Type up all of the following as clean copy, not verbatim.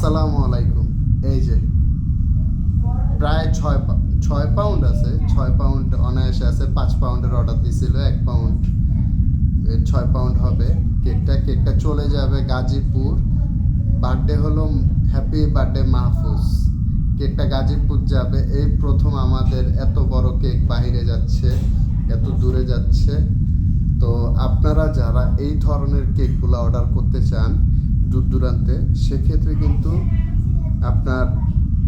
আসসালামু আলাইকুম। এই যে প্রায় 6 পাউন্ড আছে, 6 পাউন্ড অনায়াসে আছে। 5 পাউন্ডের অর্ডার দিছিল, 1 পাউন্ড 6 পাউন্ড হবে। কেকটা চলে যাবে গাজীপুর। বার্থডে হলো হ্যাপি বার্থডে মাহফুজ। কেকটা গাজীপুর যাবে। এই প্রথম আমাদের এত বড় কেক বাইরে যাচ্ছে, এত দূরে যাচ্ছে। তো আপনারা যারা এই ধরনের কেকগুলো অর্ডার করতে চান দূর দূরান্তে, সেক্ষেত্রে কিন্তু আপনার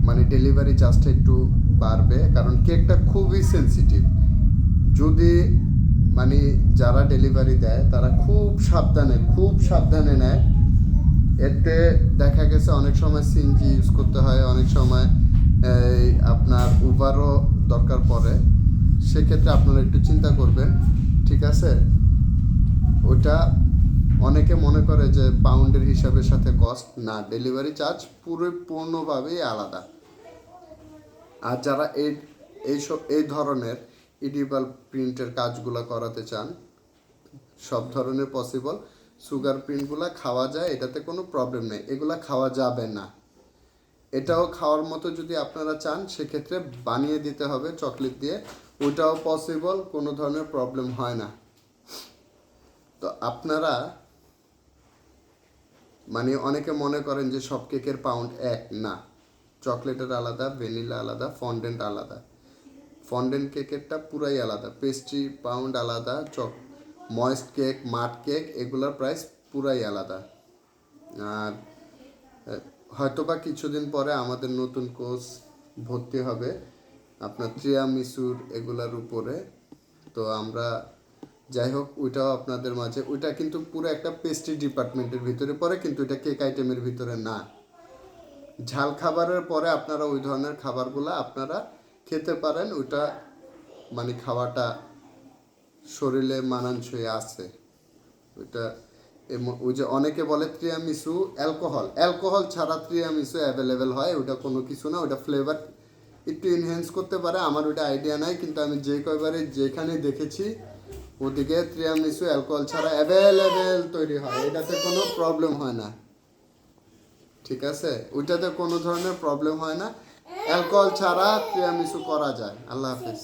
মানে ডেলিভারি চার্জটা একটু বাড়বে, কারণ কেকটা খুবই সেনসিটিভ। যদি মানে যারা ডেলিভারি দেয় তারা খুব সাবধানে নেয়। এতে দেখা গেছে অনেক সময় সিএনজি ইউজ করতে হয়, অনেক সময় আপনার উবারও দরকার পড়ে। সেক্ষেত্রে আপনারা একটু চিন্তা করবেন, ঠিক আছে? ওটা অনেকে মনে করে যে পাউন্ডের হিসাবের সাথে কস্ট না, ডেলিভারি চার্জ পূর্ণভাবেই আলাদা। আর যারা এই ধরনের ইডিবল প্রিন্টের কাজগুলো করাতে চান, সব ধরনের পসিবল। সুগার প্রিন্টগুলো খাওয়া যায়, এটাতে কোনো প্রবলেম নেই, এগুলা খাওয়া যাবে না। এটাও খাওয়ার মতো যদি আপনারা চান, সেক্ষেত্রে বানিয়ে দিতে হবে চকলেট দিয়ে, ওইটাও পসিবল, কোনো ধরনের প্রবলেম হয় না। তো আপনারা মানে অনেকে মনে করেন যে সব কেকের পাউন্ড এক, না। চকলেটের আলাদা, ভ্যানিলা আলাদা, ফন্ডেন্ট আলাদা। ফন্ডেন্ট কেকেরটা পুরাই আলাদা, পেস্ট্রি পাউন্ড আলাদা, ময়েস্ট কেক, মাড কেক, এগুলোর প্রাইস পুরাই আলাদা। আর হয়তোবা কিছুদিন পরে আমাদের নতুন কোর্স ভর্তি হবে আপনার ত্রিরামিসুর এগুলার উপরে। তো আমরা যাই হোক, ওইটাও আপনাদের মাঝে, ওইটা কিন্তু পুরো একটা পেস্ট্রি ডিপার্টমেন্টের ভিতরে পড়ে, কিন্তু এটা কেক আইটেমের ভিতরে না। ঝাল খাবারের পরে আপনারা ওই ধরনের খাবারগুলো আপনারা খেতে পারেন, ওইটা মানে খাওয়াটা শরীরে মানানসই আছে ওইটা। ওই যে অনেকে বলে ত্রিরামিসু অ্যালকোহল ছাড়া ত্রিরামিসু অ্যাভেলেবেল হয়, ওটা কোনো কিছু না, ওটা ফ্লেভার একটু এনহ্যান্স করতে পারে। আমার ওইটা আইডিয়া নাই, কিন্তু আমি যে কয়বারে যেখানে দেখেছি ওদিকে ত্রিরামিসু অ্যালকোহল ছাড়া অ্যাভেলেবেল তৈরি হয়, এটাতে কোনো প্রবলেম হয় না, ঠিক আছে? ওইটাতে কোনো ধরনের প্রবলেম হয় না, অ্যালকোহল ছাড়া ত্রিরামিসু করা যায়। আল্লাহ হাফেজ।